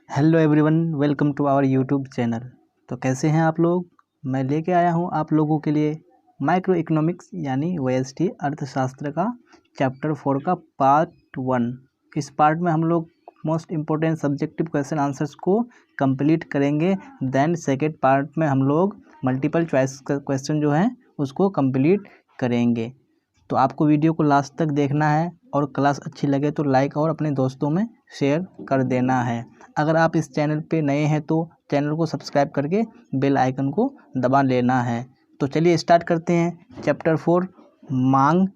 Hello everyone, welcome to our YouTube channel. तो कैसे हैं आप लोग। मैं लेके आया हूं आप लोगों के लिए माइक्रो इकोनॉमिक्स यानी OST अर्थशास्त्र का चैप्टर 4 का पार्ट 1। इस पार्ट में हम लोग most important subjective question answers को कंप्लीट करेंगे। देन सेकेंड पार्ट में हम लोग मल्टीपल चॉइस का क्वेश्चन जो है उसको कंप्लीट करेंगे। तो आपको वीडियो को लास्ट तक देखना है और क्लास अच्छी लगे तो लाइक और अपने दोस्तों में शेयर कर देना है। अगर आप इस चैनल पे नए हैं तो चैनल को सब्सक्राइब करके बेल आइकन को दबा लेना है। तो चलिए स्टार्ट करते हैं। चैप्टर 4 मांग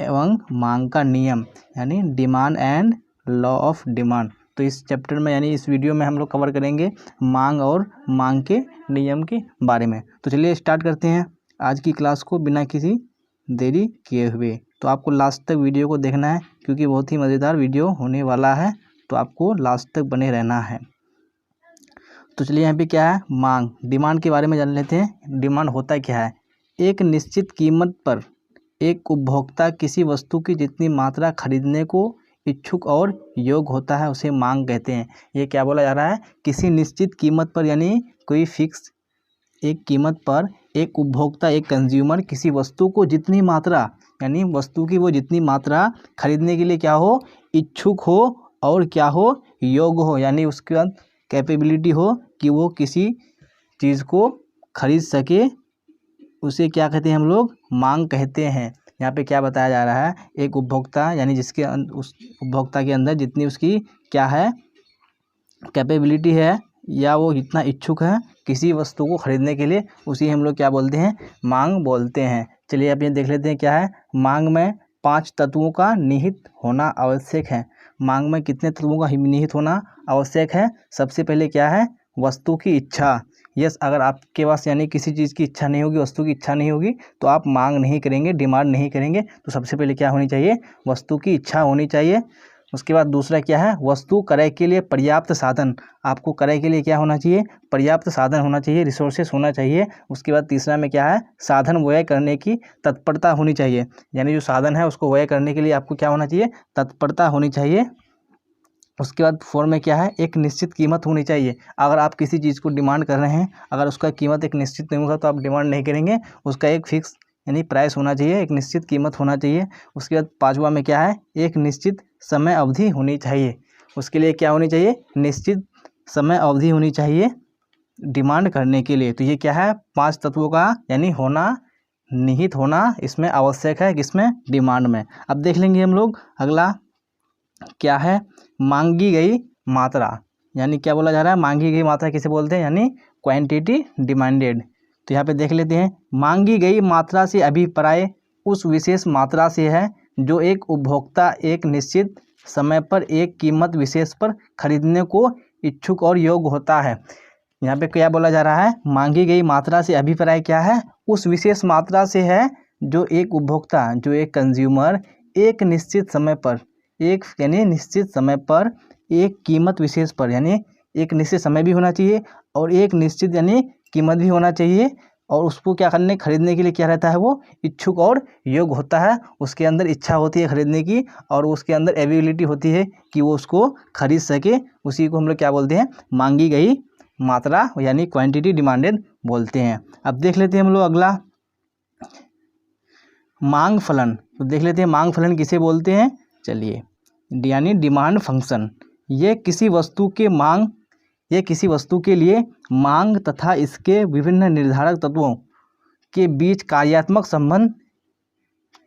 एवं मांग का नियम यानी demand and law of demand. तो इस चैप्टर में यानी इस वीडियो में हम लोग कवर करेंगे मांग और मांग के नियम के बारे में। तो चलिए स्टार्ट करते हैं आज की क्लास को बिना किसी देरी किए हुए। तो आपको लास्ट तक वीडियो को देखना है क्योंकि बहुत ही मज़ेदार वीडियो होने वाला है, तो आपको लास्ट तक बने रहना है। तो चलिए यहाँ पे क्या है, मांग डिमांड के बारे में जान लेते हैं। डिमांड होता क्या है, एक निश्चित कीमत पर एक उपभोक्ता किसी वस्तु की जितनी मात्रा खरीदने को इच्छुक और योग्य होता है उसे मांग कहते हैं। ये क्या बोला जा रहा है, किसी निश्चित कीमत पर यानी कोई फिक्स एक कीमत पर एक उपभोक्ता एक कंज्यूमर किसी वस्तु को जितनी मात्रा यानी वस्तु की वो जितनी मात्रा खरीदने के लिए क्या हो, इच्छुक हो और क्या हो, योग्य हो, यानी उसके बाद कैपेबिलिटी हो कि वो किसी चीज़ को खरीद सके, उसे क्या कहते हैं हम लोग, मांग कहते हैं। यहाँ पे क्या बताया जा रहा है, एक उपभोक्ता यानी जिसके उस उपभोक्ता के अंदर जितनी उसकी क्या है, कैपेबिलिटी है या वो इतना इच्छुक है किसी वस्तु को खरीदने के लिए, उसी हम लोग क्या बोलते हैं, मांग बोलते हैं। चलिए अब ये देख लेते हैं क्या है। मांग में 5 तत्वों का निहित होना आवश्यक है। मांग में कितने तत्वों का निहित होना आवश्यक है। सबसे पहले क्या है, वस्तु की इच्छा। यस, अगर आपके पास यानी किसी चीज़ की इच्छा नहीं होगी, वस्तु की इच्छा नहीं होगी तो आप मांग नहीं करेंगे, डिमांड नहीं करेंगे। तो सबसे पहले क्या होनी चाहिए, वस्तु की इच्छा होनी चाहिए। उसके बाद दूसरा क्या है, वस्तु क्रय के लिए पर्याप्त साधन। आपको क्रय के लिए क्या होना चाहिए, पर्याप्त साधन होना चाहिए, रिसोर्सेस होना चाहिए। उसके बाद तीसरा में क्या है, साधन व्यय करने की तत्परता होनी चाहिए, यानी जो साधन है उसको व्यय करने के लिए आपको क्या होना चाहिए, तत्परता होनी चाहिए। उसके बाद 4 में क्या है, एक निश्चित कीमत होनी चाहिए। अगर आप किसी चीज़ को डिमांड कर रहे हैं, अगर उसका कीमत एक निश्चित नहीं होगा तो आप डिमांड नहीं करेंगे। उसका एक फिक्स यानी प्राइस होना चाहिए, एक निश्चित कीमत होना चाहिए। उसके बाद 5वां में क्या है, एक निश्चित समय अवधि होनी चाहिए। उसके लिए क्या होनी चाहिए, निश्चित समय अवधि होनी चाहिए डिमांड करने के लिए। तो ये क्या है, 5 तत्वों का यानी होना, निहित होना इसमें आवश्यक है, किसमें, डिमांड में। अब देख लेंगे हम लोग अगला क्या है, मांगी गई मात्रा। यानी क्या बोला जा रहा है, मांगी गई मात्रा किसे बोलते हैं, यानी क्वांटिटी डिमांडेड। तो यहाँ पे देख लेते हैं, मांगी गई मात्रा से अभिप्राय उस विशेष मात्रा से है जो एक उपभोक्ता एक निश्चित समय पर एक कीमत विशेष पर खरीदने को इच्छुक और योग्य होता है। यहाँ पे क्या बोला जा रहा है, मांगी गई मात्रा से अभिप्राय क्या है, उस विशेष मात्रा से है जो एक उपभोक्ता, जो एक कंज्यूमर एक निश्चित समय पर एक यानी निश्चित समय पर एक कीमत विशेष पर, यानी एक निश्चित समय भी होना चाहिए और एक निश्चित यानी कीमत भी होना चाहिए, और उसको क्या करने, खरीदने के लिए क्या रहता है, वो इच्छुक और योग्य होता है। उसके अंदर इच्छा होती है खरीदने की और उसके अंदर एबिलिटी होती है कि वो उसको खरीद सके। उसी को हम लोग क्या बोलते हैं, मांगी गई मात्रा यानी क्वांटिटी डिमांडेड बोलते हैं। अब देख लेते हैं हम लोग अगला, मांग फलन। तो देख लेते हैं मांग फलन किसे बोलते हैं। चलिए, यानी डिमांड फंक्शन। ये किसी वस्तु के लिए मांग तथा इसके विभिन्न निर्धारक तत्वों के बीच कार्यात्मक संबंध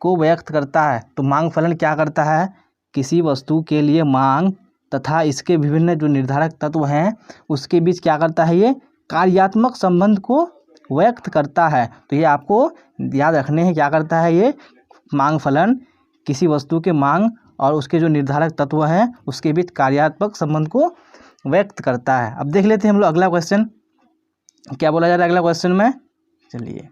को व्यक्त करता है। तो मांग फलन क्या करता है, किसी वस्तु के लिए मांग तथा इसके विभिन्न जो निर्धारक तत्व हैं उसके बीच क्या करता है, ये कार्यात्मक संबंध को व्यक्त करता है। तो ये आपको याद रखने हैं, क्या करता है ये मांग फलन, किसी वस्तु के मांग और उसके जो निर्धारक तत्व हैं उसके बीच कार्यात्मक संबंध को व्यक्त करता है। अब देख लेते हैं हम लोग अगला क्वेश्चन, क्या बोला जा रहा है अगला क्वेश्चन में। चलिए,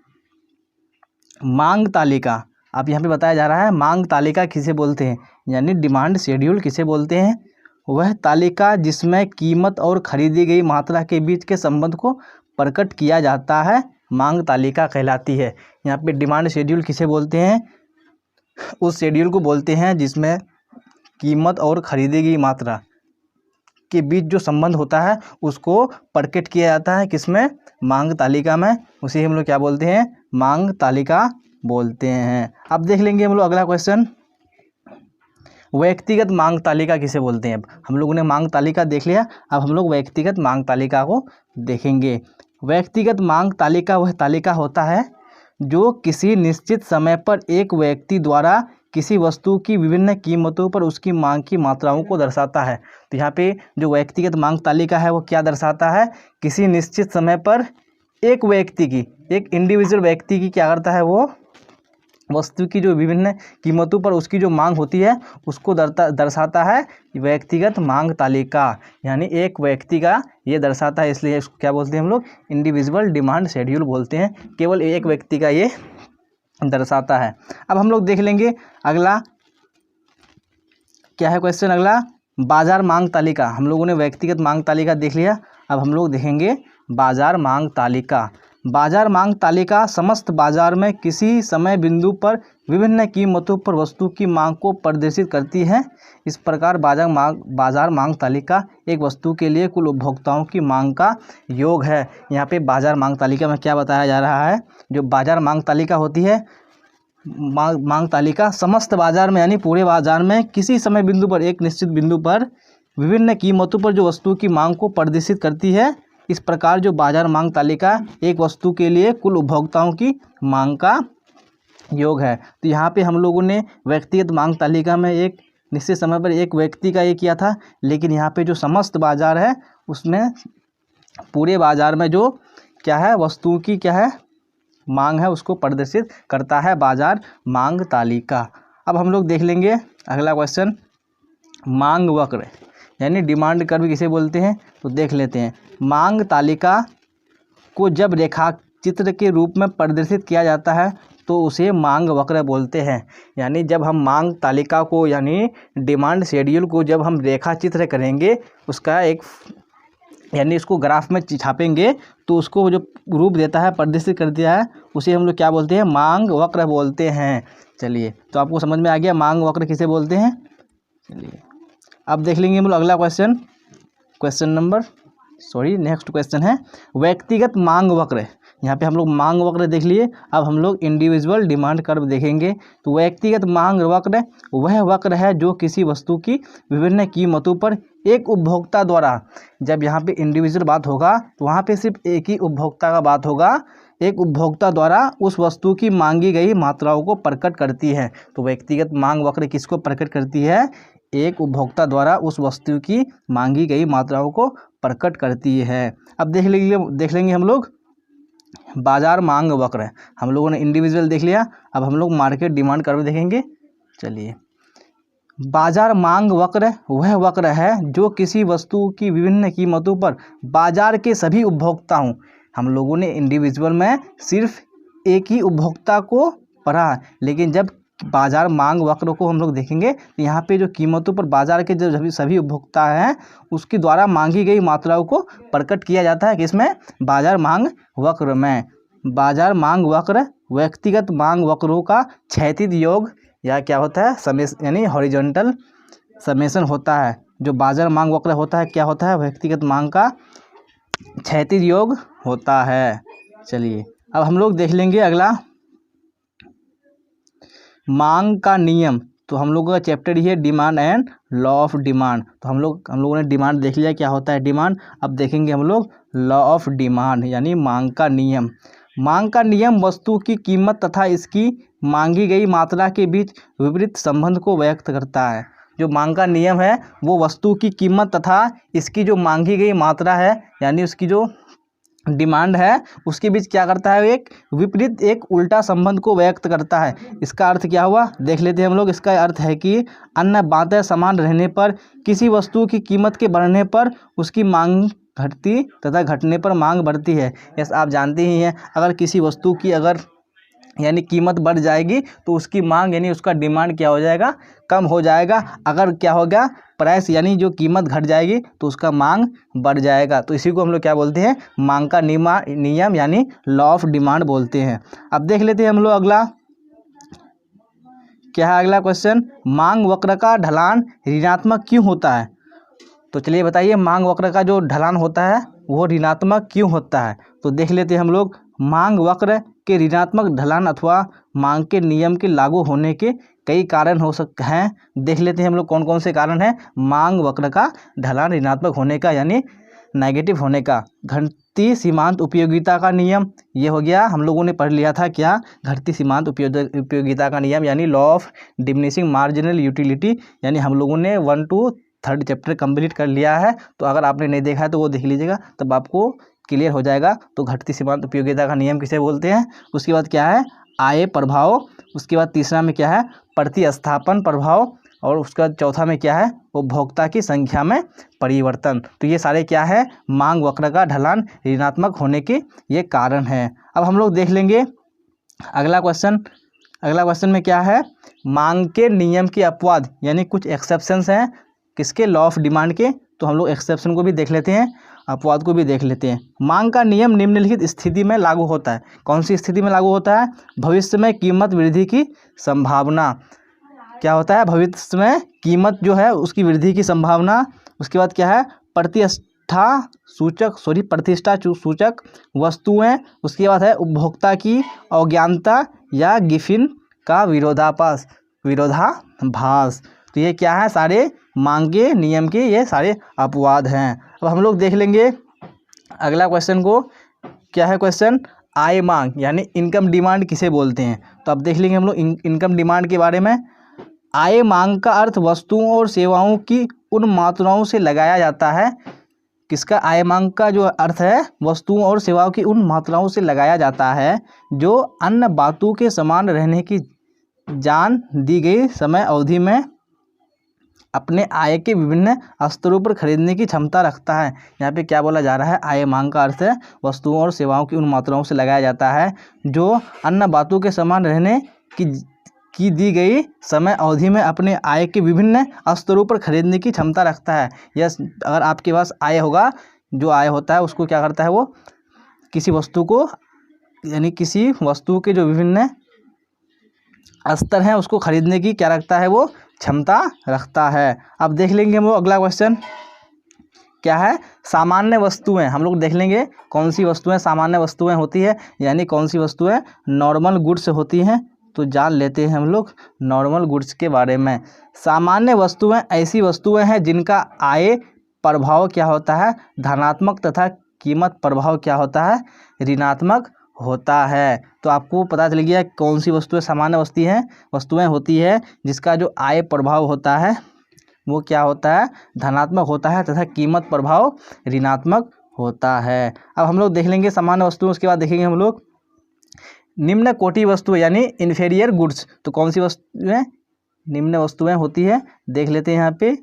मांग तालिका। अब यहाँ पे बताया जा रहा है मांग तालिका किसे बोलते हैं, यानी डिमांड शेड्यूल किसे बोलते हैं। वह तालिका जिसमें कीमत और खरीदी गई मात्रा के बीच के संबंध को प्रकट किया जाता है मांग तालिका कहलाती है। यहाँ पे डिमांड शेड्यूल किसे बोलते हैं, उस शेड्यूल को बोलते हैं जिसमें कीमत और खरीदी गई मात्रा के बीच जो संबंध होता है उसको प्रकट किया जाता है किसमें, मांग तालिका में। उसे हम लोग क्या बोलते हैं, मांग तालिका बोलते हैं। अब देख लेंगे हम लोग अगला क्वेश्चन, व्यक्तिगत मांग तालिका किसे बोलते हैं। अब हम लोगों ने मांग तालिका देख लिया, अब हम लोग व्यक्तिगत मांग तालिका को देखेंगे। व्यक्तिगत मांग तालिका वह तालिका होता है जो किसी निश्चित समय पर एक व्यक्ति द्वारा किसी वस्तु की विभिन्न कीमतों पर उसकी मांग की मात्राओं को दर्शाता है। तो यहाँ पे जो व्यक्तिगत मांग तालिका है वो क्या दर्शाता है, किसी निश्चित समय पर एक व्यक्ति की, एक इंडिविजुअल व्यक्ति की क्या करता है, वो वस्तु की जो विभिन्न कीमतों पर उसकी जो मांग होती है उसको दर्शाता है व्यक्तिगत मांग तालिका, यानी एक व्यक्ति का ये दर्शाता है, इसलिए इसको क्या बोलते हैं हम लोग, इंडिविजुअल डिमांड शेड्यूल बोलते हैं। केवल एक व्यक्ति का ये दर्शाता है। अब हम लोग देख लेंगे अगला क्या है क्वेश्चन, अगला बाजार मांग तालिका। हम लोगों ने व्यक्तिगत मांग तालिका देख लिया, अब हम लोग देखेंगे बाजार मांग तालिका। बाजार मांग तालिका समस्त बाजार में किसी समय बिंदु पर विभिन्न कीमतों पर वस्तु की मांग को प्रदर्शित करती है। इस प्रकार बाजार मांग तालिका एक वस्तु के लिए कुल उपभोक्ताओं की मांग का योग है। यहाँ पे बाजार मांग तालिका में क्या बताया जा रहा है, जो बाजार मांग तालिका होती है, मांग तालिका समस्त बाजार में यानी पूरे बाजार में किसी समय बिंदु पर, एक निश्चित बिंदु पर विभिन्न कीमतों पर जो वस्तु की मांग को प्रदर्शित करती है। इस प्रकार जो बाजार मांग तालिका एक वस्तु के लिए कुल उपभोक्ताओं की मांग का योग है। तो यहाँ पे हम लोगों ने व्यक्तिगत मांग तालिका में एक निश्चित समय पर एक व्यक्ति का ये किया था, लेकिन यहाँ पे जो समस्त बाजार है उसमें पूरे बाजार में जो क्या है, वस्तुओं की क्या है, मांग है, उसको प्रदर्शित करता है बाजार मांग तालिका। अब हम लोग देख लेंगे अगला क्वेश्चन, मांग वक्र यानी डिमांड कर्व किसे बोलते हैं, तो देख लेते हैं। मांग तालिका को जब रेखा चित्र के रूप में प्रदर्शित किया जाता है तो उसे मांग वक्र बोलते हैं। यानी जब हम मांग तालिका को यानी डिमांड शेड्यूल को जब हम रेखा चित्र करेंगे, उसका एक यानी इसको ग्राफ में छापेंगे तो उसको जो रूप देता है, प्रदर्शित कर दिया है, उसे हम लोग क्या बोलते हैं, मांग वक्र बोलते हैं। चलिए, तो आपको समझ में आ गया मांग वक्र किसे बोलते हैं। चलिए अब देख लेंगे हम लोग अगला क्वेश्चन, नेक्स्ट क्वेश्चन है व्यक्तिगत मांग वक्र। यहाँ पे हम लोग मांग वक्र देख लिए, अब हम लोग इंडिविजुअल डिमांड कर्व देखेंगे। तो व्यक्तिगत मांग वक्र वह वक्र है जो किसी वस्तु की विभिन्न कीमतों पर एक उपभोक्ता द्वारा, जब यहाँ पे इंडिविजुअल बात होगा तो वहाँ पे सिर्फ एक ही उपभोक्ता का बात होगा, एक उपभोक्ता द्वारा उस वस्तु की मांगी गई मात्राओं को प्रकट करती है। तो व्यक्तिगत मांग वक्र किसको प्रकट करती है, एक उपभोक्ता द्वारा उस वस्तु की मांगी गई मात्राओं को प्रकट करती है। अब देख लेंगे हम लोग बाजार मांग वक्र। हम लोगों ने इंडिविजुअल देख लिया, अब हम लोग मार्केट डिमांड कर्व देखेंगे। चलिए, बाजार मांग वक्र वह वक्र है जो किसी वस्तु की विभिन्न कीमतों पर बाजार के सभी उपभोक्ताओं, हम लोगों ने इंडिविजुअल में सिर्फ एक ही उपभोक्ता को पढ़ा, लेकिन जब बाजार मांग वक्र को हम लोग देखेंगे तो यहाँ पे जो कीमतों पर बाजार के जो सभी उपभोक्ता हैं उसके द्वारा मांगी गई मात्राओं को प्रकट किया जाता है किसमें, बाजार मांग वक्र में। बाजार मांग वक्र व्यक्तिगत मांग वक्रों का क्षैतिज योग या क्या होता है, समेशन यानी हॉरिजॉन्टल समेशन होता है। जो बाजार मांग वक्र होता है क्या होता है, व्यक्तिगत मांग का क्षैतिज योग होता है। चलिए, अब हम लोग देख लेंगे अगला मांग का नियम। तो हम लोगों का चैप्टर ही है demand and law of demand. तो हम लोगों ने डिमांड देख लिया, क्या होता है डिमांड। अब देखेंगे हम लोग लॉ ऑफ डिमांड यानी मांग का नियम। मांग का नियम वस्तु की कीमत तथा इसकी मांगी गई मात्रा के बीच विपरीत संबंध को व्यक्त करता है। जो मांग का नियम है वो वस्तु की कीमत तथा इसकी जो मांगी गई मात्रा है यानी उसकी जो डिमांड है उसके बीच क्या करता है, एक विपरीत एक उल्टा संबंध को व्यक्त करता है। इसका अर्थ क्या हुआ देख लेते हैं हम लोग। इसका अर्थ है कि अन्य बातें समान रहने पर किसी वस्तु की कीमत के बढ़ने पर उसकी मांग घटती तथा घटने पर मांग बढ़ती है। यस, आप जानते ही हैं अगर किसी वस्तु की अगर यानी कीमत बढ़ जाएगी तो उसकी मांग यानी उसका डिमांड क्या हो जाएगा, कम हो जाएगा। अगर क्या होगा, प्राइस यानी जो कीमत घट जाएगी तो उसका मांग बढ़ जाएगा। तो इसी को हम लोग क्या बोलते हैं, मांग का नियम यानी लॉ ऑफ डिमांड बोलते हैं। अब देख लेते हैं हम लोग अगला क्या है, अगला क्वेश्चन मांग वक्र का ढलान ऋणात्मक क्यों होता है। तो चलिए बताइए, मांग वक्र का जो ढलान होता है वो ऋणात्मक क्यों होता है। तो देख लेते हैं हम लोग। मांग वक्र के ऋणात्मक ढलान अथवा मांग के नियम के लागू होने के कई कारण हो सकते हैं। देख लेते हैं हम लोग कौन कौन से कारण हैं मांग वक्र का ढलान ऋणात्मक होने का यानी नेगेटिव होने का। घटती सीमांत उपयोगिता का नियम, ये हो गया, हम लोगों ने पढ़ लिया था क्या, घटती सीमांत उपयोगिता का नियम यानी law of diminishing marginal utility, यानी हम लोगों ने 1 to 3 चैप्टर कंप्लीट कर लिया है। तो अगर आपने नहीं देखा है तो वो देख लीजिएगा, तब आपको क्लियर हो जाएगा। तो घटती सीमांत उपयोगिता का नियम किसे बोलते हैं। उसके बाद क्या है, आय प्रभाव। उसके बाद तीसरा में क्या है, प्रतिस्थापन प्रभाव। और उसके बाद चौथा में क्या है, उपभोक्ता की संख्या में परिवर्तन। तो ये सारे क्या है, मांग वक्र का ढलान ऋणात्मक होने के ये कारण हैं। अब हम लोग देख लेंगे अगला क्वेश्चन। अगला क्वेश्चन में क्या है, मांग के नियम के अपवाद यानी कुछ एक्सेप्शंस हैं किसके, लॉ ऑफ डिमांड के। तो हम लोग एक्सेप्शन को भी देख लेते हैं, अपवाद को भी देख लेते हैं। मांग का नियम निम्नलिखित स्थिति में लागू होता है। कौन सी स्थिति में लागू होता है, भविष्य में कीमत वृद्धि की संभावना। क्या होता है, भविष्य में कीमत जो है उसकी वृद्धि की संभावना। उसके बाद क्या है, प्रतिष्ठा सूचक वस्तुएं। उसके बाद है उपभोक्ता की अज्ञानता या गिफिन का विरोधाभास। तो ये क्या है, सारे मांग के नियम के ये सारे अपवाद हैं। अब हम लोग देख लेंगे अगला क्वेश्चन को। क्या है क्वेश्चन, आय मांग यानी इनकम डिमांड किसे बोलते हैं। तो अब देख लेंगे हम लोग इनकम डिमांड के बारे में। आय मांग का अर्थ वस्तुओं और सेवाओं की उन मात्राओं से लगाया जाता है। किसका, आय मांग का जो अर्थ है वस्तुओं और सेवाओं की उन मात्राओं से लगाया जाता है जो अन्य बातों के समान रहने की जान दी गई समय अवधि में अपने आय के विभिन्न स्तरों पर खरीदने की क्षमता रखता है। यहाँ पे क्या बोला जा रहा है, आय मांग का अर्थ है वस्तुओं और सेवाओं की उन मात्राओं से लगाया जाता है जो अन्य बातों के समान रहने की दी गई समय अवधि में अपने आय के विभिन्न स्तरों पर खरीदने की क्षमता रखता है। यस, अगर आपके पास आय होगा, जो आय होता है उसको क्या करता है, वो किसी वस्तु को यानी किसी वस्तु के जो विभिन्न स्तर हैं उसको खरीदने की क्या रखता है, वो क्षमता रखता है। अब देख लेंगे हम लोग अगला क्वेश्चन। क्या है, सामान्य वस्तुएं। हम लोग देख लेंगे कौन सी वस्तुएं सामान्य वस्तुएं होती है, यानी कौन सी वस्तुएं नॉर्मल गुड्स होती हैं। तो जान लेते हैं हम लोग नॉर्मल गुड्स के बारे में। सामान्य वस्तुएं ऐसी वस्तुएं हैं जिनका आय प्रभाव क्या होता है, धनात्मक, तथा कीमत प्रभाव क्या होता है, ऋणात्मक होता है। तो आपको पता चल गया कौन सी वस्तुएं सामान्य वस्तुएं होती है जिसका जो आय प्रभाव होता है वो क्या होता है, धनात्मक होता है, तथा कीमत प्रभाव ऋणात्मक होता है। अब हम लोग देख लेंगे सामान्य वस्तुएं, उसके बाद देखेंगे हम लोग निम्न कोटि वस्तुएं यानी इन्फीरियर गुड्स। तो कौन सी वस्तुएं निम्न वस्तुएं होती है, देख लेते हैं यहाँ पे।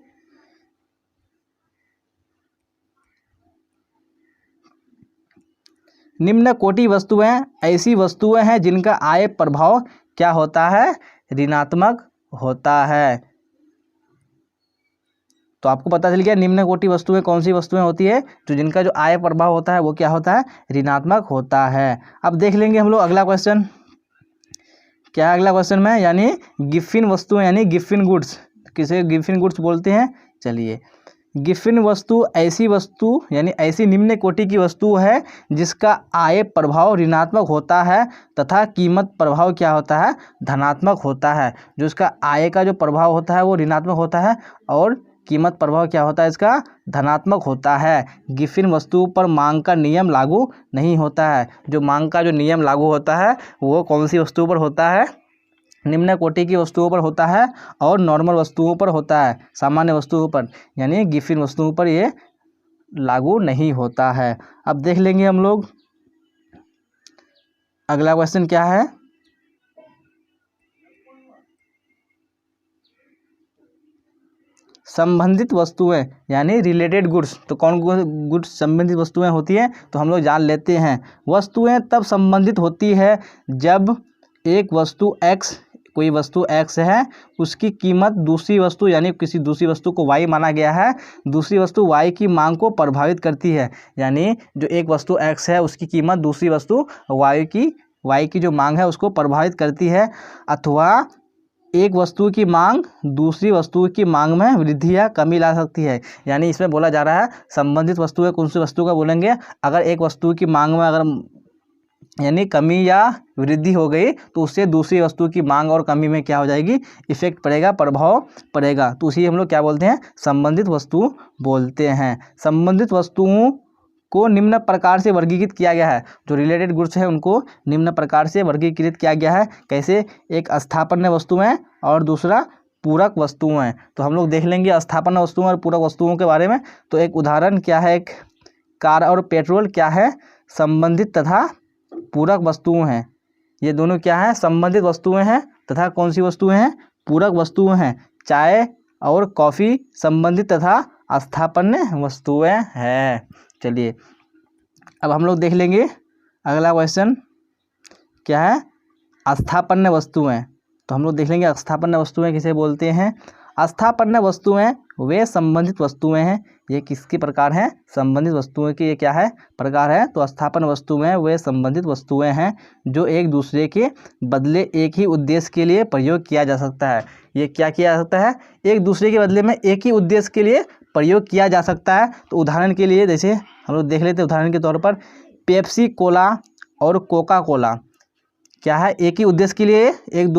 निम्न कोटि वस्तुएं ऐसी वस्तुएं हैं जिनका आय प्रभाव क्या होता है, ऋणात्मक होता है। तो आपको पता चल गया निम्न कोटि वस्तुएं कौन सी वस्तुएं होती है, जो जिनका जो आय प्रभाव होता है वो क्या होता है, ऋणात्मक होता है। अब देख लेंगे हम लोग अगला क्वेश्चन। क्या है अगला क्वेश्चन में, यानी गिफिन वस्तुएं यानी गिफिन गुड्स। किसे गिफिन गुड्स बोलते हैं, चलिए। गिफिन वस्तु ऐसी वस्तु यानी ऐसी निम्न कोटि की वस्तु है जिसका आय प्रभाव ऋणात्मक होता है तथा कीमत प्रभाव क्या होता है, धनात्मक होता है। जो इसका आय का जो प्रभाव होता है वो ऋणात्मक होता है और कीमत प्रभाव क्या होता है, इसका धनात्मक होता है। गिफिन वस्तु पर मांग का नियम लागू नहीं होता है। जो मांग का जो नियम लागू होता है वो कौन सी वस्तुओं पर होता है, निम्न कोटि की वस्तुओं पर होता है और नॉर्मल वस्तुओं पर होता है, सामान्य वस्तुओं पर, यानी गिफिन वस्तुओं पर ये लागू नहीं होता है। अब देख लेंगे हम लोग अगला क्वेश्चन क्या है। संबंधित वस्तुएं यानी रिलेटेड गुड्स। तो कौन गुड्स संबंधित वस्तुएं होती हैं, तो हम लोग जान लेते हैं। वस्तुएं तब संबंधित होती है जब एक वस्तु X, कोई वस्तु X है, उसकी कीमत दूसरी वस्तु यानी किसी दूसरी वस्तु को Y माना गया है, दूसरी वस्तु Y की मांग को प्रभावित करती है। यानी जो एक वस्तु X है उसकी कीमत दूसरी वस्तु Y की जो मांग है उसको प्रभावित करती है, अथवा एक वस्तु की मांग दूसरी वस्तु की मांग में वृद्धि या कमी ला सकती है। यानी इसमें बोला जा रहा है संबंधित वस्तु है, कौन सी वस्तु का बोलेंगे, अगर एक वस्तु की मांग में अगर यानी कमी या वृद्धि हो गई तो उससे दूसरी वस्तु की मांग और कमी में क्या हो जाएगी, इफेक्ट पड़ेगा, प्रभाव पड़ेगा। तो उसी हम लोग क्या बोलते हैं, संबंधित वस्तु बोलते हैं। संबंधित वस्तुओं को निम्न प्रकार से वर्गीकृत किया गया है, जो रिलेटेड गुड्स है उनको निम्न प्रकार से वर्गीकृत किया गया है। कैसे, एक स्थापन्य वस्तुएं और दूसरा पूरक वस्तुएं। तो हम लोग देख लेंगे स्थापन्य वस्तुओं और पूरक वस्तुओं के बारे में। तो एक उदाहरण क्या है, एक कार और पेट्रोल क्या है, संबंधित तथा पूरक वस्तुएं हैं। ये दोनों क्या है, संबंधित वस्तुएं हैं तथा कौन सी वस्तुएं हैं, पूरक वस्तुएं हैं। चाय और कॉफ़ी संबंधित तथा स्थापन्य वस्तुएं हैं। चलिए अब हम लोग देख लेंगे अगला क्वेश्चन क्या है, स्थापन्य वस्तुएं। तो हम लोग देख लेंगे स्थापन्य वस्तुएं किसे बोलते हैं। स्थापन्य वस्तुएं वे संबंधित वस्तुएं हैं। ये किसके प्रकार हैं, संबंधित वस्तुएं के ये क्या है, प्रकार है। तो स्थापन वस्तुएं वे संबंधित वस्तुएं हैं जो एक दूसरे के बदले एक ही उद्देश्य के लिए प्रयोग किया जा सकता है। ये क्या किया जा सकता है, एक दूसरे के बदले में एक ही उद्देश्य के लिए प्रयोग किया जा सकता है। तो उदाहरण के लिए जैसे हम लोग देख लेते हैं, उदाहरण के तौर पर पेप्सी कोला और कोका कोला क्या है, एक ही उद्देश्य के लिए एक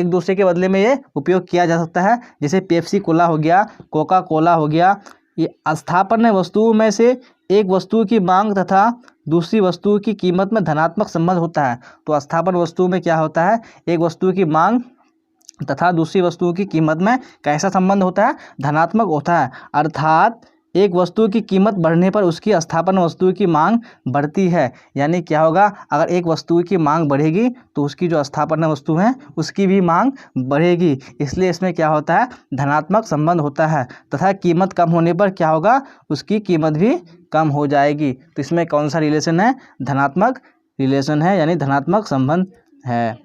दूसरे के बदले में ये उपयोग किया जा सकता है। जैसे पेप्सी कोला हो गया, कोका कोला हो गया। ये स्थापन्य वस्तुओं में से एक वस्तु की मांग तथा दूसरी वस्तु की कीमत में धनात्मक संबंध होता है। तो स्थापन वस्तु में क्या होता है, एक वस्तु की मांग तथा दूसरी वस्तु की कीमत में कैसा संबंध होता है, धनात्मक होता है। अर्थात एक वस्तु की कीमत बढ़ने पर उसकी स्थापन वस्तु की मांग बढ़ती है। यानी क्या होगा, अगर एक वस्तु की मांग बढ़ेगी तो उसकी जो स्थापन वस्तु है उसकी भी मांग बढ़ेगी। इसलिए इसमें क्या होता है, धनात्मक संबंध होता है। तथा कीमत कम होने पर क्या होगा, उसकी कीमत भी कम हो जाएगी। तो इसमें कौन सा रिलेशन है, धनात्मक रिलेशन है, यानी धनात्मक संबंध है।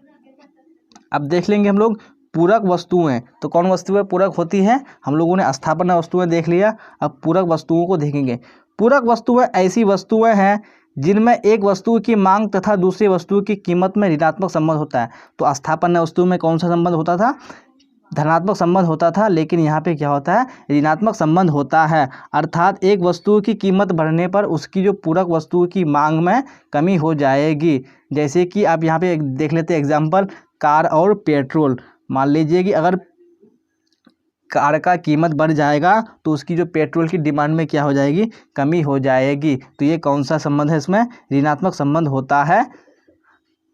अब देख लेंगे हम लोग पूरक वस्तुएं। तो कौन वस्तुएं पूरक होती हैं, हम लोगों ने स्थापन वस्तुएं देख लिया, अब पूरक वस्तुओं को देखेंगे। पूरक वस्तुएं ऐसी वस्तुएं हैं जिनमें एक वस्तु की मांग तथा दूसरी वस्तु की कीमत में ऋणात्मक संबंध होता है। तो स्थापन वस्तु में कौन सा संबंध होता था, धनात्मक संबंध होता था, लेकिन यहाँ पे क्या होता है, ऋणात्मक संबंध होता है। अर्थात एक वस्तु की कीमत बढ़ने पर उसकी जो पूरक वस्तु की मांग में कमी हो जाएगी। जैसे कि आप यहाँ पे देख लेते हैं एग्जाम्पल, कार और पेट्रोल। मान लीजिए कि अगर कार का कीमत बढ़ जाएगा तो उसकी जो पेट्रोल की डिमांड में क्या हो जाएगी, कमी हो जाएगी। तो ये कौन सा संबंध है, इसमें ऋणात्मक संबंध होता है।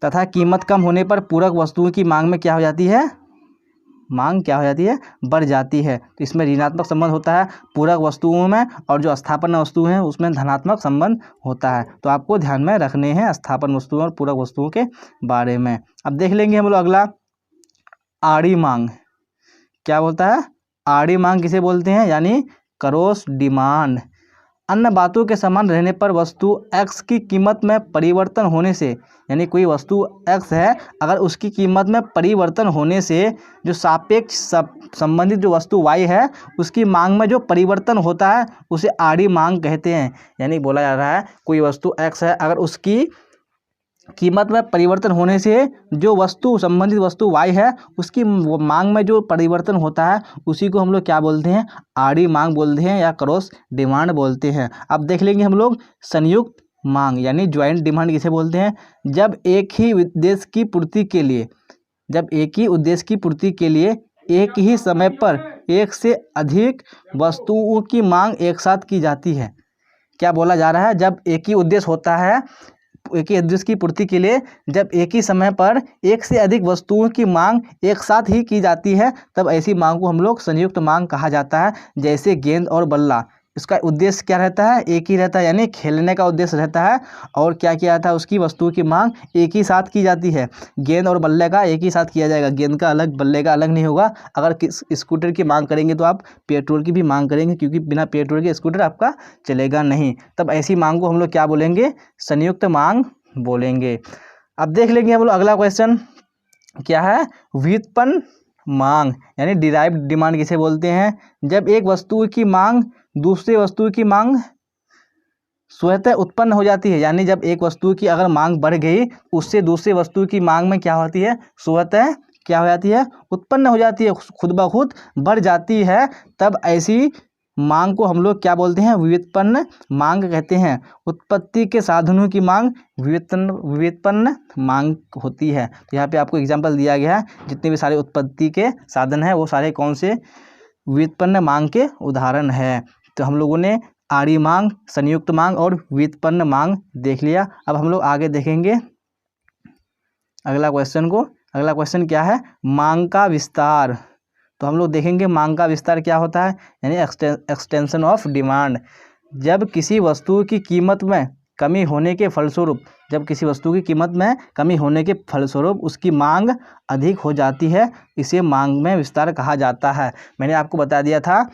तथा कीमत कम होने पर पूरक वस्तुओं की मांग में क्या हो जाती है, मांग क्या हो जाती है, बढ़ जाती है। तो इसमें ऋणात्मक संबंध होता है पूरक वस्तुओं में, और जो स्थापन वस्तु हैं उसमें धनात्मक संबंध होता है। तो आपको ध्यान में रखने हैं स्थापन वस्तुओं और पूरक वस्तुओं के बारे में। अब देख लेंगे हम लोग अगला, आड़ी मांग। क्या बोलता है, आड़ी मांग किसे बोलते हैं, यानी क्रॉस डिमांड। अन्य बातों के समान रहने पर वस्तु एक्स की कीमत में परिवर्तन होने से, यानी कोई वस्तु एक्स है, अगर उसकी कीमत में परिवर्तन होने से जो सापेक्ष संबंधित जो वस्तु वाई है उसकी मांग में जो परिवर्तन होता है उसे आड़ी मांग कहते हैं। यानी बोला जा रहा है कोई वस्तु एक्स है, अगर उसकी कीमत में परिवर्तन होने से जो वस्तु संबंधित वस्तु वाई है उसकी मांग में जो परिवर्तन होता है उसी को हम लोग क्या बोलते हैं, आड़ी मांग बोलते हैं या क्रॉस डिमांड बोलते हैं। अब देख लेंगे हम लोग संयुक्त मांग, यानी ज्वाइंट डिमांड किसे बोलते हैं। जब एक ही उद्देश्य की पूर्ति के लिए एक ही समय पर एक से अधिक वस्तुओं की मांग एक साथ की जाती है। क्या बोला जा रहा है, जब एक ही उद्देश्य होता है, एक ही उद्देश्य की पूर्ति के लिए जब एक ही समय पर एक से अधिक वस्तुओं की मांग एक साथ ही की जाती है तब ऐसी मांग को हम लोग संयुक्त मांग कहा जाता है। जैसे गेंद और बल्ला, इसका उद्देश्य क्या रहता है, एक ही रहता है, यानी खेलने का उद्देश्य रहता है, और क्या किया जाता है, उसकी वस्तुओं की मांग एक ही साथ की जाती है। गेंद और बल्ले का एक ही साथ किया जाएगा, गेंद का अलग बल्ले का अलग नहीं होगा। अगर स्कूटर की मांग करेंगे तो आप पेट्रोल की भी मांग करेंगे, क्योंकि बिना पेट्रोल के स्कूटर आपका चलेगा नहीं। तब ऐसी मांग को हम लोग क्या बोलेंगे, संयुक्त मांग बोलेंगे। अब देख लेंगे हम लोग अगला क्वेश्चन क्या है, व्युत्पन्न मांग, यानी डिराइव्ड डिमांड किसे बोलते हैं। जब एक वस्तु की मांग दूसरी वस्तु की मांग स्वतः उत्पन्न हो जाती है, यानी जब एक वस्तु की अगर मांग बढ़ गई उससे दूसरी वस्तु की मांग में क्या होती है, स्वतः क्या हो जाती है, उत्पन्न हो जाती है, खुद ब खुद बढ़ जाती है, तब ऐसी मांग को हम लोग क्या बोलते हैं, व्युत्पन्न मांग कहते हैं। उत्पत्ति के साधनों की मांग व्युत्पन्न मांग होती है। तो यहाँ पे आपको एग्जाम्पल दिया गया है, जितने भी सारे उत्पत्ति के साधन हैं वो सारे कौन से व्युत्पन्न मांग के उदाहरण है। तो हम लोगों ने आड़ी मांग, संयुक्त मांग और व्युत्पन्न मांग देख लिया। अब हम लोग आगे देखेंगे अगला क्वेश्चन को। अगला क्वेश्चन क्या है, मांग का विस्तार। तो हम लोग देखेंगे मांग का विस्तार क्या होता है, यानी एक्सटेंशन ऑफ डिमांड। जब किसी वस्तु की कीमत में कमी होने के फलस्वरूप उसकी मांग अधिक हो जाती है, इसे मांग में विस्तार कहा जाता है। मैंने आपको बता दिया था,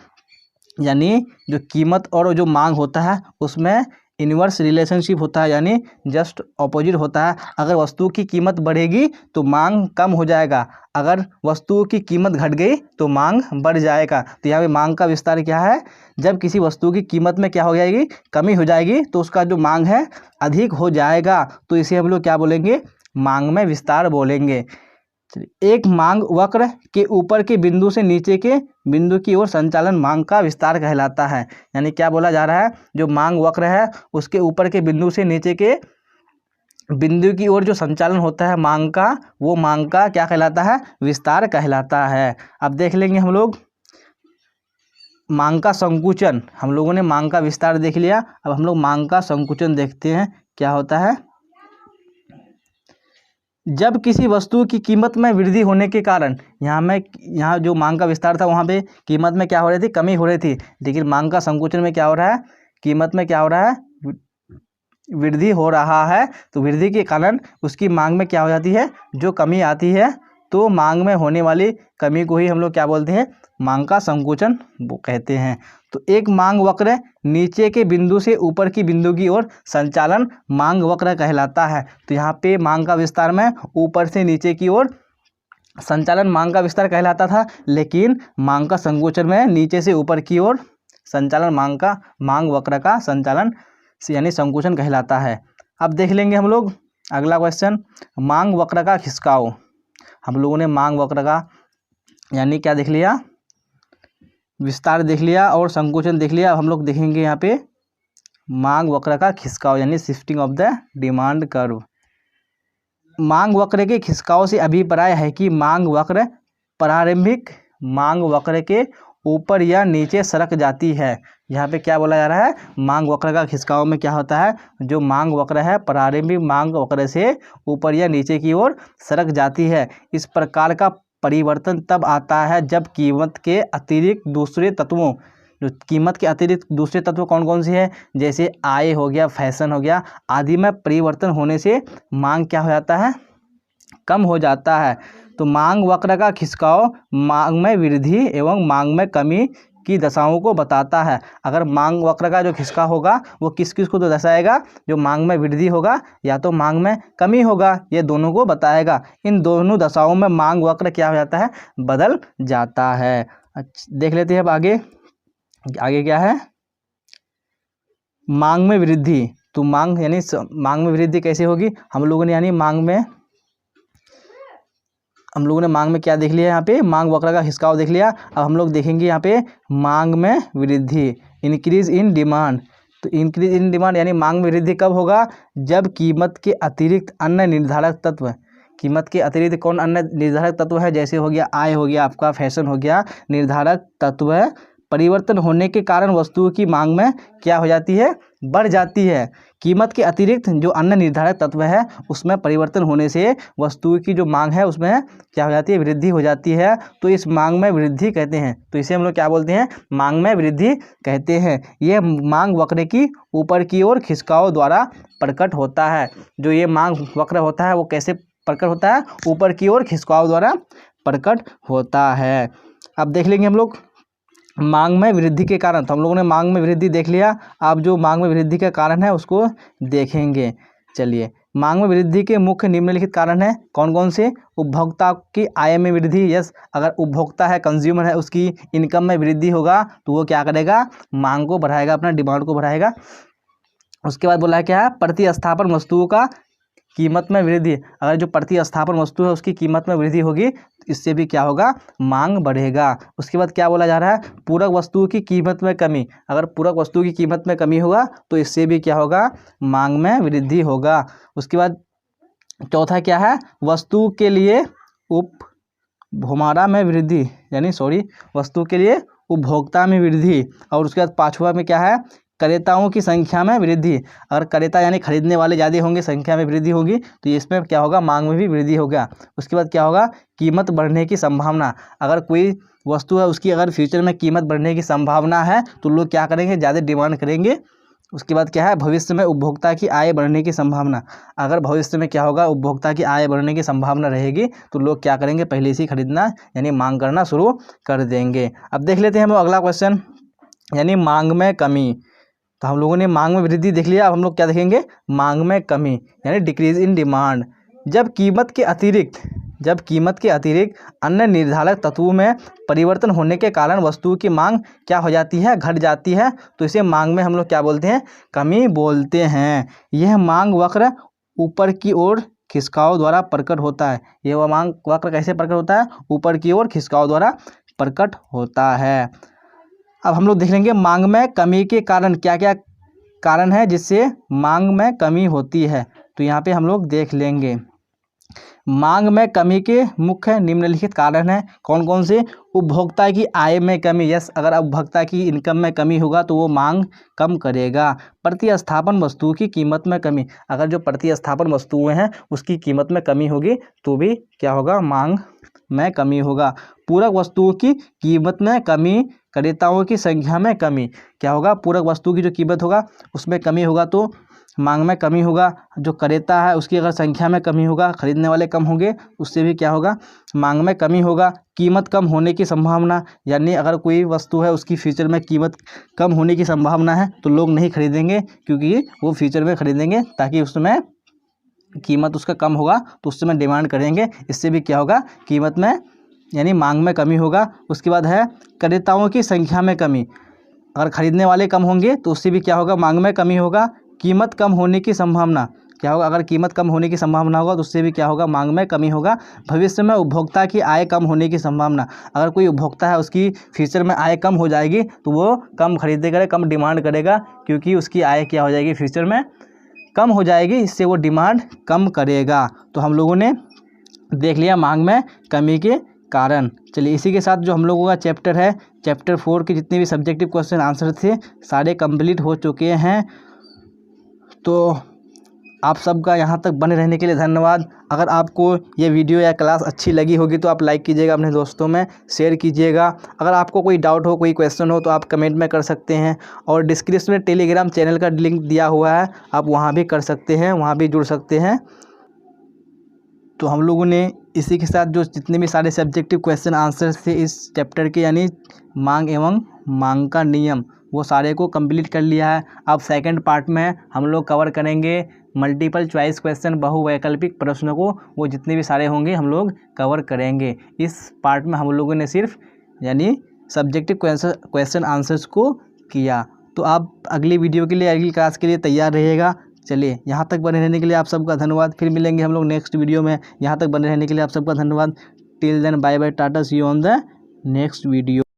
यानी जो कीमत और जो मांग होता है उसमें इन्वर्स रिलेशनशिप होता है, यानी जस्ट ऑपोजिट होता है। अगर वस्तु की कीमत बढ़ेगी तो मांग कम हो जाएगा, अगर वस्तु की कीमत घट गई तो मांग बढ़ जाएगा। तो यहाँ पे मांग का विस्तार क्या है, जब किसी वस्तु की कीमत में क्या हो जाएगी, कमी हो जाएगी, तो उसका जो मांग है अधिक हो जाएगा, तो इसे हम लोग क्या बोलेंगे, मांग में विस्तार बोलेंगे। एक मांग वक्र के ऊपर के बिंदु से नीचे के बिंदु की ओर संचालन मांग का विस्तार कहलाता है। यानी क्या बोला जा रहा है, जो मांग वक्र है उसके ऊपर के बिंदु से नीचे के बिंदु की ओर जो संचालन होता है मांग का, वो मांग का क्या कहलाता है, विस्तार कहलाता है। अब देख लेंगे हम लोग मांग का संकुचन। हम लोगों ने मांग का विस्तार देख लिया, अब हम लोग मांग का संकुचन देखते हैं क्या होता है। जब किसी वस्तु की कीमत में वृद्धि होने के कारण, यहाँ जो मांग का विस्तार था वहाँ पे कीमत में क्या हो रही थी, कमी हो रही थी, लेकिन मांग का संकुचन में क्या हो रहा है, कीमत में क्या हो रहा है, वृद्धि हो रहा है। तो वृद्धि के कारण उसकी मांग में क्या हो जाती है, जो कमी आती है, तो मांग में होने वाली कमी को ही हम लोग क्या बोलते हैं, मांग का संकुचन वो कहते हैं। तो एक मांग वक्र नीचे के बिंदु से ऊपर की बिंदु की ओर संचालन मांग वक्र कहलाता है। तो यहाँ पे मांग का विस्तार में ऊपर से नीचे की ओर संचालन मांग का विस्तार कहलाता था, लेकिन मांग का संकुचन में नीचे से ऊपर की ओर संचालन मांग वक्र का संचालन यानी संकुचन कहलाता है। अब देख लेंगे हम लोग अगला क्वेश्चन, मांग वक्र का खिसकाव। हम लोगों ने मांग वक्र का यानी क्या देख लिया, विस्तार देख लिया और संकुचन देख लिया। अब हम लोग देखेंगे यहाँ पे मांग वक्र का खिसकाव यानी shifting of the demand curve. मांग वक्र के खिसकाव से अभिप्राय है कि मांग वक्र प्रारंभिक मांग वक्र के ऊपर या नीचे सरक जाती है। यहाँ पे क्या बोला जा रहा है, मांग वक्र का खिसकाव में क्या होता है, जो मांग वक्र है प्रारंभिक मांग वक्र से ऊपर या नीचे की ओर सरक जाती है। इस प्रकार का परिवर्तन तब आता है जब कीमत के अतिरिक्त दूसरे तत्वों, जो कीमत के अतिरिक्त दूसरे तत्व कौन कौन से हैं, जैसे आय हो गया, फैशन हो गया आदि में परिवर्तन होने से मांग क्या हो जाता है, कम हो जाता है। तो मांग वक्र का खिसकाव मांग में वृद्धि एवं मांग में कमी की दशाओं को बताता है। अगर मांग वक्र का जो खिसकाव होगा वो किस किस को तो दर्शाएगा, जो मांग में वृद्धि होगा या तो मांग में कमी होगा, ये दोनों को बताएगा। इन दोनों दशाओं में मांग वक्र क्या हो जाता है, बदल जाता है। देख लेते हैं अब आगे क्या है, मांग में वृद्धि। तो मांग यानी मांग में वृद्धि कैसे होगी, हम लोगों ने यानी मांग में क्या देख लिया, यहाँ पे मांग वक्र का खिसकाव देख लिया। अब हम लोग देखेंगे यहाँ पे मांग में वृद्धि, इंक्रीज इन डिमांड। तो इंक्रीज इन डिमांड यानी मांग में वृद्धि कब होगा, जब कीमत के अतिरिक्त अन्य निर्धारक तत्व, कीमत के अतिरिक्त कौन अन्य निर्धारक तत्व है, जैसे हो गया आय हो गया, आपका फैशन हो गया, निर्धारक तत्व परिवर्तन होने के कारण वस्तुओं की मांग में क्या हो जाती है, बढ़ जाती है। कीमत के अतिरिक्त जो अन्य निर्धारक तत्व है उसमें परिवर्तन होने से वस्तु की जो मांग है उसमें क्या हो जाती है, वृद्धि हो जाती है। तो इस मांग में वृद्धि कहते हैं। तो इसे हम लोग क्या बोलते हैं, मांग में वृद्धि कहते हैं। यह मांग वक्र की ऊपर की ओर खिसकाव द्वारा प्रकट होता है। जो ये मांग वक्र होता है वो कैसे प्रकट होता है, ऊपर की ओर खिसकाव द्वारा प्रकट होता है। अब देख लेंगे हम लोग मांग में वृद्धि के कारण। तो हम लोगों ने मांग में वृद्धि देख लिया, अब जो मांग में वृद्धि का कारण है उसको देखेंगे। चलिए, मांग में वृद्धि के मुख्य निम्नलिखित कारण है, कौन कौन से, उपभोक्ता की आय में वृद्धि। यस, अगर उपभोक्ता है, कंज्यूमर है, उसकी इनकम में वृद्धि होगा तो वो क्या करेगा, मांग को बढ़ाएगा, अपना डिमांड को बढ़ाएगा। उसके बाद बोला है क्या है, प्रतिस्थापन वस्तुओं का कीमत में वृद्धि, अगर जो प्रतिस्थापन वस्तु है उसकी कीमत में वृद्धि होगी, इससे भी क्या होगा, मांग बढ़ेगा। उसके बाद क्या बोला जा रहा है, पूरक वस्तु की कीमत में कमी, अगर पूरक वस्तु की कीमत में कमी होगा तो इससे भी क्या होगा, मांग में वृद्धि होगा। उसके बाद चौथा क्या है, वस्तु के लिए उपभोक्ता में वृद्धि, वस्तु के लिए उपभोक्ता में वृद्धि। और उसके बाद पाँचवा में क्या है, क्रेताओं की संख्या में वृद्धि, अगर क्रेता यानी खरीदने वाले ज़्यादा होंगे, संख्या में वृद्धि होगी, तो इसमें क्या होगा, मांग में भी वृद्धि होगा। उसके बाद क्या होगा, कीमत बढ़ने की संभावना, अगर कोई वस्तु है उसकी अगर फ्यूचर में कीमत बढ़ने की संभावना है तो लोग क्या करेंगे, ज़्यादा डिमांड करेंगे। उसके बाद क्या है, भविष्य में उपभोक्ता की आय बढ़ने की संभावना, अगर भविष्य में क्या होगा, उपभोक्ता की आय बढ़ने की संभावना रहेगी तो लोग क्या करेंगे, पहले से ही खरीदना यानी मांग करना शुरू कर देंगे। अब देख लेते हैं हम लोग अगला क्वेश्चन, यानी मांग में कमी। तो हम लोगों ने मांग में वृद्धि देख लिया, अब हम लोग क्या देखेंगे, मांग में कमी यानी डिक्रीज इन डिमांड। जब कीमत के अतिरिक्त अन्य निर्धारक तत्वों में परिवर्तन होने के कारण वस्तु की मांग क्या हो जाती है, घट जाती है, तो इसे मांग में हम लोग क्या बोलते हैं, कमी बोलते हैं। यह मांग वक्र ऊपर की ओर खिसकाव द्वारा प्रकट होता है। यह मांग वक्र कैसे प्रकट होता है, ऊपर की ओर खिसकाव द्वारा प्रकट होता है। अब हम लोग देख लेंगे मांग में कमी के कारण, क्या क्या कारण है जिससे मांग में कमी होती है, तो यहाँ पे हम लोग देख लेंगे। मांग में कमी के मुख्य निम्नलिखित कारण हैं, कौन कौन से, उपभोक्ता की आय में कमी, यस, अगर उपभोक्ता की इनकम में कमी होगा तो वो मांग कम करेगा। प्रतिस्थापन वस्तु की कीमत में कमी, अगर जो प्रतिस्थापन वस्तुएं हैं उसकी कीमत में कमी होगी तो भी क्या होगा, मांग में कमी होगा। पूरक वस्तुओं की कीमत में कमी, क्रेताओं की संख्या में कमी, क्या होगा, पूरक वस्तु की जो कीमत होगा उसमें कमी होगा तो मांग में कमी होगा। जो क्रेता है उसकी अगर संख्या में कमी होगा, खरीदने वाले कम होंगे, उससे भी क्या होगा, मांग में कमी होगा। कीमत कम होने की संभावना, यानी अगर कोई वस्तु है उसकी फ्यूचर में कीमत कम होने की संभावना है तो लोग नहीं खरीदेंगे, क्योंकि वो फ्यूचर में खरीदेंगे ताकि उस समय कीमत उसका कम होगा तो उस समय डिमांड करेंगे, इससे भी क्या होगा, कीमत में यानी मांग में कमी होगा। उसके बाद है क्रेताओं की संख्या में कमी, अगर खरीदने वाले कम होंगे तो उससे भी क्या होगा, मांग में कमी होगा। कीमत कम होने की संभावना, क्या होगा, अगर कीमत कम होने की संभावना होगा तो उससे भी क्या होगा, मांग में कमी होगा। भविष्य में उपभोक्ता की आय कम होने की संभावना, अगर कोई उपभोक्ता है उसकी फ्यूचर में आय कम हो जाएगी तो वो कम खरीदेगा, कम डिमांड करेगा, क्योंकि उसकी आय क्या हो जाएगी, फ्यूचर में कम हो जाएगी, इससे वो डिमांड कम करेगा। तो हम लोगों ने देख लिया मांग में कमी के कारण। चलिए इसी के साथ जो हम लोगों का चैप्टर है, चैप्टर 4 के जितने भी सब्जेक्टिव क्वेश्चन आंसर थे सारे कंप्लीट हो चुके हैं। तो आप सबका यहाँ तक बने रहने के लिए धन्यवाद। अगर आपको ये वीडियो या क्लास अच्छी लगी होगी तो आप लाइक कीजिएगा, अपने दोस्तों में शेयर कीजिएगा। अगर आपको कोई डाउट हो, कोई क्वेश्चन हो तो आप कमेंट में कर सकते हैं, और डिस्क्रिप्शन में टेलीग्राम चैनल का लिंक दिया हुआ है, आप वहाँ भी कर सकते हैं, वहाँ भी जुड़ सकते हैं। तो हम लोगों ने इसी के साथ जो जितने भी सारे सब्जेक्टिव क्वेश्चन आंसर थे इस चैप्टर के, यानी मांग एवं मांग का नियम, वो सारे को कंप्लीट कर लिया है। अब सेकंड पार्ट में हम लोग कवर करेंगे मल्टीपल चॉइस क्वेश्चन, बहुवैकल्पिक प्रश्नों को, वो जितने भी सारे होंगे हम लोग कवर करेंगे। इस पार्ट में हम लोगों ने सिर्फ यानी सब्जेक्टिव क्वेश्चन आंसर्स को किया। तो आप अगली वीडियो के लिए, अगली क्लास के लिए तैयार रहिएगा। चलिए यहाँ तक बने रहने के लिए आप सबका धन्यवाद। फिर मिलेंगे हम लोग नेक्स्ट वीडियो में। यहाँ तक बने रहने के लिए आप सबका धन्यवाद। Till then bye bye, tata, see you on the next video.